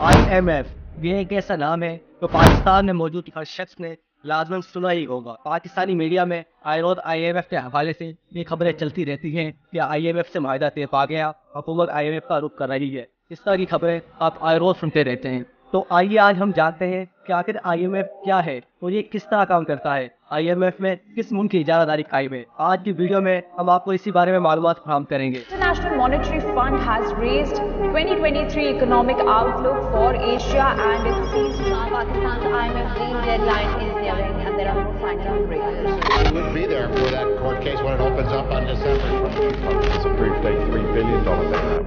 IMF یہ ایک ایسا نام ہے جو پاکستان میں موجود ہر شخص نے لازماً سنا ہی ہوگا۔ پاکستانی میڈیا میں آئے روز IMF کے حوالے سے یہ خبریں چلتی رہتی ہیں کہ IMF سے معاہدہ طے پا گیا، حکومت IMF کا رخ کر رہی ہے۔ اس طرح کی خبریں آپ آئے روز سنتے رہتے ہیں۔ تو آئیے آج ہم جانتے ہیں کہ آخر IMF کیا ہے اور یہ کس طرح کام کرتا ہے، IMF میں کس ملک کی اجارہ داری قائم ہے۔ آج کی ویڈیو میں ہم آپ کو اسی بارے میں معلومات فراہم کریں گے۔ International Monetary Fund has raised 2023 economic outlook for Asia and it seems now Pakistan's IMF deal deadline is nearing and there are no signs of breakers. We would be there for that court case when it opens up on December 2020. It's approved a $3 billion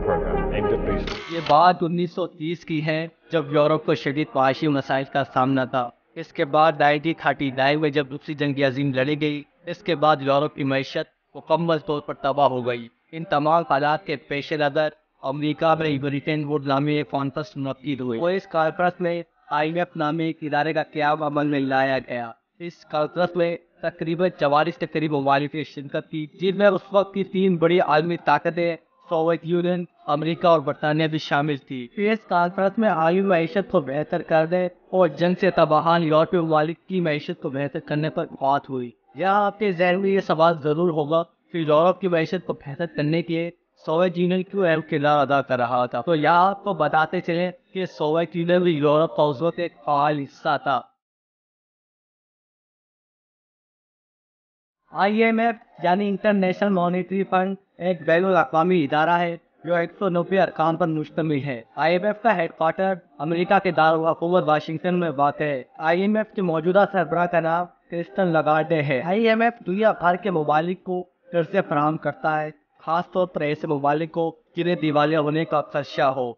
program aimed at boosting. یہ بات 1930 کی ہے جب Europe کو شدید معاشی مسائل کا سامنا تھا۔ اس کے بعد 1939 میں جب دوسری جنگ عظیم لڑی گئی، اس کے بعد یورپ کی معیشت مکمل طور پر تباہ ہو گئی۔ ان تمام حالات کے پیش نظر امریکہ میں بریٹن ووڈ نامی ایک کانفرنس منعقد ہوئی اور اس کانفرنس میں IMF نامی ایک ادارے کا قیام عمل میں لایا گیا۔ اس کانفرنس میں تقریباً 44 کے قریب ممالک نے شرکت کی، جن میں اس وقت کی 3 بڑی عالمی طاقتیں سوویت یونین، امریکہ اور برطانیہ بھی شامل تھی۔ اس کانفرنس میں عالمی معیشت کو بہتر کرنے اور جنگ سے تباہان یورپی ممالک کی معیشت کو بہتر کرنے پر بات ہوئی۔ یہاں آپ کے ذہن میں یہ سوال ضرور ہوگا کہ یورپ کی معیشت کو بہتر کرنے کے لیے سوویت یونین کیوں اہم کردار ادا کر رہا تھا۔ تو یہاں آپ کو بتاتے چلیں کہ سوویت یونین بھی یورپ کا اس وقت ایک فعال حصہ تھا۔ IMF یعنی انٹرنیشنل مانیٹری فنڈ ایک بین الاقوامی ادارہ ہے جو 190 ارکان پر مشتمل ہے۔ IMF کا ہیڈ کوارٹر امریکہ کے دارالحکومت واشنگٹن میں واقع ہے۔ IMF کے موجودہ سربراہ کا نام کرسٹن لاگارڈے ہے۔ IMF دنیا بھر کے ممالک کو قرضے فراہم کرتا ہے، خاص طور پر ایسے ممالک کو جنہیں دیوالیہ ہونے کا خدشہ ہو۔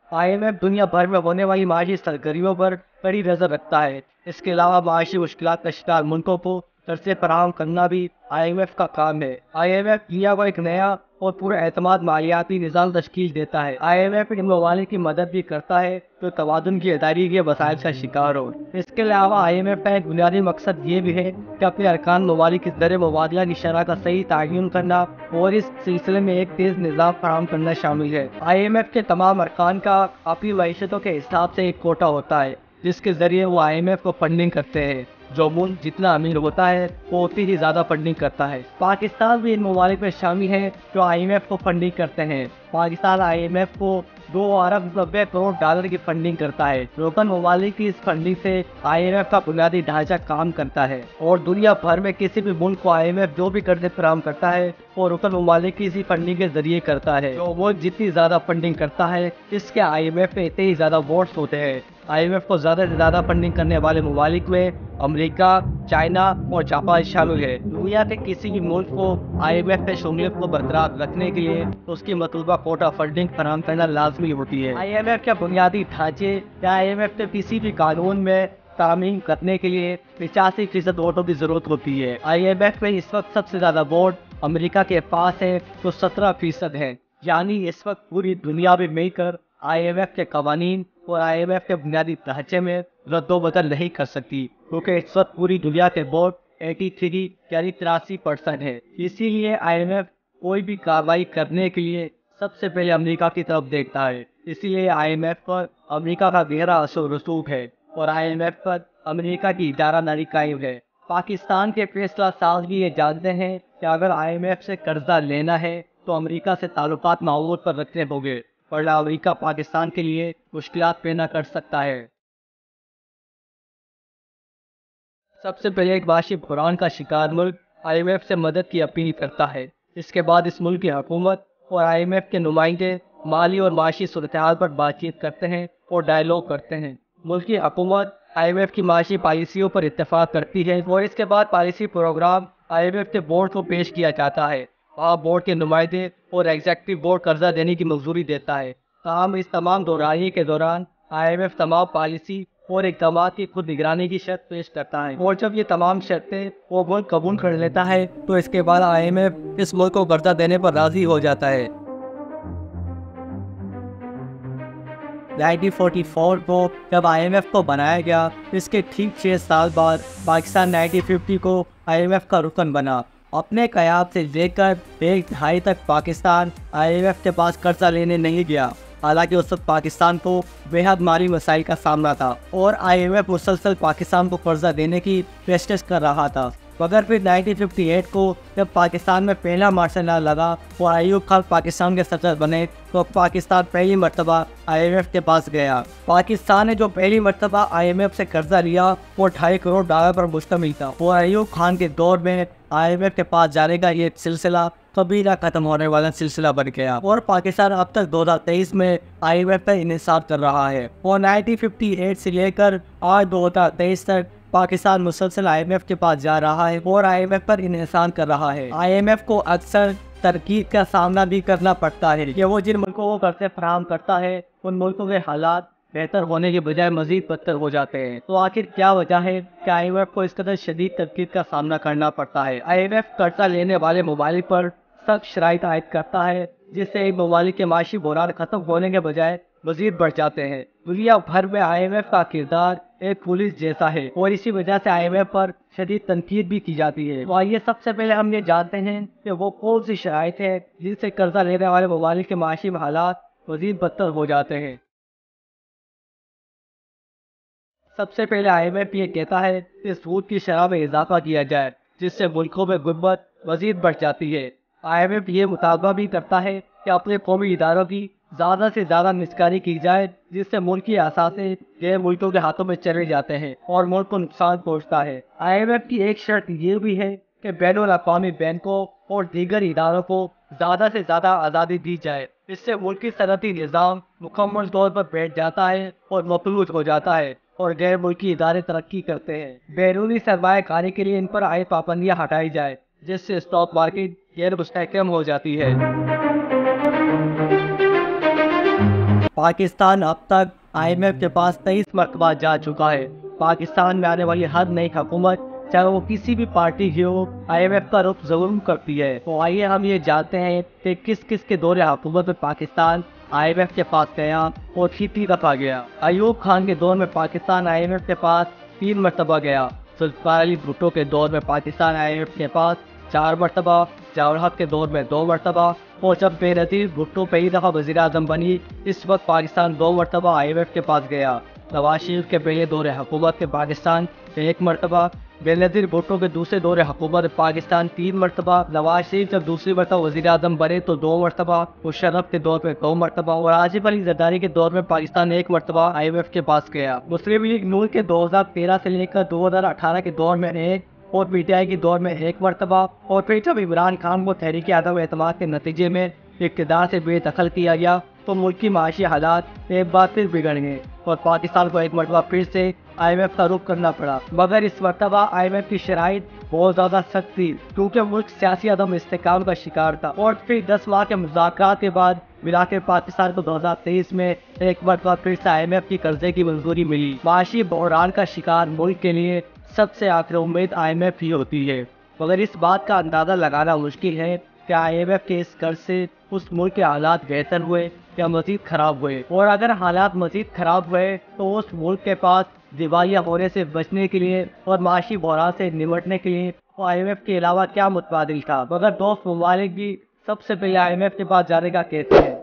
IMF دنیا بھر میں ہونے والی معاشی سرگرمیوں پر کڑی نظر رکھتا ہے۔ اس کے علاوہ معاشی مشکلات کا شکار ملکوں کو قرضے فراہم کرنا بھی IMF کا کام ہے۔ IMF دنیا کو ایک نیا اور پورا اعتماد مالیاتی نظام تشکیل دیتا ہے۔ IMF ان ممالک کی مدد بھی کرتا ہے جو توازن کی ادائیگی کے مسائل کا شکار ہو۔ اس کے علاوہ IMF کا ایک بنیادی مقصد یہ بھی ہے کہ اپنے ارکان ممالک کی زر مبادلہ کی شرح کا صحیح تعین کرنا اور اس سلسلے میں ایک تیز نظام فراہم کرنا شامل ہے۔ IMF کے تمام ارکان کا اپنی معیشتوں کے حساب سے ایک کوٹا ہوتا ہے جس کے ذریعے وہ IMF کو فنڈنگ کرتے ہیں۔ جو ملک جتنا امیر ہوتا ہے وہ اتنی ہی زیادہ فنڈنگ کرتا ہے۔ پاکستان بھی ان ممالک میں شامل ہے جو IMF کو فنڈنگ کرتے ہیں۔ پاکستان IMF کو $2.90 کی فنڈنگ کرتا ہے۔ رکن ممالک کی اس فنڈنگ سے IMF کا بنیادی ڈھانچہ کام کرتا ہے اور دنیا بھر میں کسی بھی ملک کو IMF جو بھی قرضے فراہم کرتا ہے وہ رکن ممالک کی اسی فنڈنگ کے ذریعے کرتا ہے۔ جو ملک جتنی زیادہ فنڈنگ کرتا ہے اس کے IMF میں اتنے ہی زیادہ ووٹس ہوتے ہیں۔ IMF کو زیادہ سے زیادہ فنڈنگ کرنے والے ممالک میں امریکہ، چائنا اور جاپان شامل ہے۔ دنیا کے کسی بھی ملک کو IMF میں شمولیت کو برقرار رکھنے کے لیے اس کی مطلوبہ کوٹا فنڈنگ فراہم کرنا لازمی ہوتی ہے۔ IMF کے بنیادی ڈھانچے یا IMF کے کسی بھی قانون میں تعمیم کرنے کے لیے 85% ووٹوں کی ضرورت ہوتی ہے۔ IMF میں اس وقت سب سے زیادہ ووٹ امریکہ کے پاس ہے جو 17% ہے، یعنی اس وقت پوری دنیا میں مل کر IMF کے قوانین اور IMF کے بنیادی ڈھانچے میں رد و بدل نہیں کر سکتی، کیونکہ اس وقت پوری دنیا کے ووٹ 83 یعنی 83% ہے۔ اسی لیے IMF کوئی بھی کارروائی کرنے کے لیے سب سے پہلے امریکہ کی طرف دیکھتا ہے۔ اسی لیے IMF پر امریکہ کا گہرا اثر و رسوخ ہے اور IMF پر امریکہ کی ادارہ داری قائم ہے۔ پاکستان کے فیصلہ ساز بھی یہ جانتے ہیں کہ اگر IMF سے قرضہ لینا ہے تو امریکہ سے تعلقات معمول پر رکھنے ہوں گے، ورنہ امریکہ پاکستان کے لیے مشکلات پیدا کر سکتا ہے۔ سب سے پہلے ایک معاشی بحران کا شکار ملک IMF سے مدد کی اپیل کرتا ہے۔ اس کے بعد اس ملک کی حکومت اور IMF کے نمائندے مالی اور معاشی صورتحال پر بات چیت کرتے ہیں اور ڈائیلاگ کرتے ہیں۔ ملک کی حکومت IMF کی معاشی پالیسیوں پر اتفاق کرتی ہے اور اس کے بعد پالیسی پروگرام IMF کے بورڈ کو پیش کیا جاتا ہے۔ وہاں بورڈ کے نمائندے اور ایگزیکٹو بورڈ قرضہ دینے کی منظوری دیتا ہے۔ تاہم اس تمام دورانی کے دوران IMF تمام پالیسی اور اقدامات کی خود نگرانی کی شرط پیش کرتا ہے اور جب یہ تمام شرطیں وہ ملک قبول کر لیتا ہے تو اس کے بعد IMF اس ملک کو قرضہ دینے پر راضی ہو جاتا ہے۔ 1944 کو جب IMF کو بنایا گیا، اس کے ٹھیک 6 سال بعد پاکستان 1950 کو IMF کا رکن بنا اپنے قیام سے لے کر ایک دہائی تک پاکستان IMF کے پاس قرضہ لینے نہیں گیا، حالانکہ اس وقت پاکستان کو بے حد مالی مسائل کا سامنا تھا اور IMF مسلسل پاکستان کو قرضہ دینے کی پیشکش کر رہا تھا۔ مگر پھر 1958 کو جب پاکستان میں پہلا مارشل لا لگا اور ایوب خان پاکستان کے صدر بنے تو پاکستان پہلی مرتبہ IMF کے پاس گیا۔ پاکستان نے جو پہلی مرتبہ IMF سے قرضہ لیا وہ $2.5 کروڑ پر مشتمل تھا اور ایوب خان کے دور میں IMF کے پاس جانے کا یہ سلسلہ کبھی نہ ختم ہونے والا سلسلہ بن گیا اور پاکستان اب تک 2023 میں IMF کا انحصار کر رہا ہے اور 1958 سے لے کر آج 2023 تک پاکستان مسلسل IMF کے پاس جا رہا ہے اور IMF پر انحصار کر رہا ہے۔ IMF کو اکثر تنقید کا سامنا بھی کرنا پڑتا ہے کہ وہ جن ملکوں کو قرضے فراہم کرتا ہے ان ملکوں کے حالات بہتر ہونے کے بجائے مزید بدتر ہو جاتے ہیں۔ تو آخر کیا وجہ ہے کہ IMF کو اس قدر شدید تنقید کا سامنا کرنا پڑتا ہے؟ IMF قرضہ لینے والے ممالک پر سخت شرائط عائد کرتا ہے جس سے ایک ممالک کے معاشی بحران ختم ہونے کے بجائے مزید بڑھ جاتے ہیں۔ دنیا بھر میں IMF کا کردار ایک پولیس جیسا ہے اور اسی وجہ سے IMF پر شدید تنقید بھی کی جاتی ہے۔ تو آئیے سب سے پہلے ہم یہ جانتے ہیں کہ وہ کون سی شرائط ہے جن سے قرضہ لینے والے ممالک کے معاشی حالات مزید بدتر ہو جاتے ہیں۔ سب سے پہلے IMF یہ کہتا ہے کہ سود کی شرح میں اضافہ کیا جائے جس سے ملکوں میں غربت مزید بڑھ جاتی ہے۔ IMF یہ مطالبہ بھی کرتا ہے کہ اپنے قومی اداروں کی زیادہ سے زیادہ نجکاری کی جائے جس سے ملک کی اثاثے غیر ملکوں کے ہاتھوں میں چلے جاتے ہیں اور ملک کو نقصان پہنچتا ہے۔ IMF کی ایک شرط یہ بھی ہے کہ بین الاقوامی بینکوں اور دیگر اداروں کو زیادہ سے زیادہ آزادی دی جائے، اس سے ملکی صنعتی نظام مکمل طور پر بیٹھ جاتا ہے اور مفلوج ہو جاتا ہے اور غیر ملکی ادارے ترقی کرتے ہیں۔ بیرونی سرمایہ کاری کے لیے ان پر عائد پابندیاں ہٹائی جائے جس سے اسٹاک مارکیٹ غیر مستحکم ہو جاتی ہے۔ پاکستان اب تک IMF کے پاس 23 مرتبہ جا چکا ہے۔ پاکستان میں آنے والی ہر نئی حکومت چاہے وہ کسی بھی پارٹی کی ہو IMF کا رخ ضرور کرتی ہے۔ تو آئیے ہم یہ جانتے ہیں کہ کس کس کے دور حکومت میں پاکستان IMF کے پاس گیا اور کتنی دفعہ گیا۔ ایوب خان کے دور میں پاکستان IMF کے پاس 3 مرتبہ گیا۔ ذوالفقار علی بھٹو کے دور میں پاکستان IMF کے پاس 4 مرتبہ، ضیاء الحق کے دور میں 2 مرتبہ اور جب بےنظیر بھٹو پہلی دفعہ وزیر اعظم بنی اس وقت پاکستان 2 مرتبہ IMF کے پاس گیا۔ نواز شریف کے پہلے دور حکومت کے پاکستان 1 مرتبہ، بےنظیر بھٹو کے دوسرے دور حکومت پاکستان 3 مرتبہ، نواز شریف جب دوسری مرتبہ وزیر اعظم بنے تو 2 مرتبہ، مشرف کے دور میں 2 مرتبہ اور آصف علی زرداری کے دور میں پاکستان 1 مرتبہ IMF کے پاس گیا۔ مسلم لیگ نون کے 2013 سے لے کر 2018 کے دور میں 1 اور PTI کے دور میں 1 مرتبہ اور پھر جب عمران خان کو تحریک عدم اعتماد کے نتیجے میں اقتدار سے بے دخل کیا گیا تو ملک کی معاشی حالات ایک بار پھر بگڑ گئے اور پاکستان کو 1 مرتبہ پھر سے IMF کا رخ کرنا پڑا۔ مگر اس مرتبہ IMF کی شرائط بہت زیادہ سخت تھی کیونکہ ملک سیاسی عدم استحکام کا شکار تھا اور پھر 10 ماہ کے مذاکرات کے بعد ملا کے پاکستان کو 2023 میں 1 مرتبہ پھر سے IMF کی قرضے کی منظوری ملی۔ معاشی بحران کا شکار ملک کے لیے سب سے آخر امید IMF ہی ہوتی ہے، مگر اس بات کا اندازہ لگانا مشکل ہے کہ IMF کے اس قرض سے اس ملک کے حالات بہتر ہوئے یا مزید خراب ہوئے، اور اگر حالات مزید خراب ہوئے تو اس ملک کے پاس دیوالیہ ہونے سے بچنے کے لیے اور معاشی بحران سے نمٹنے کے لیے IMF کے علاوہ کیا متبادل تھا۔ مگر دوست ممالک بھی سب سے پہلے IMF کے پاس جانے کا کہتے ہیں۔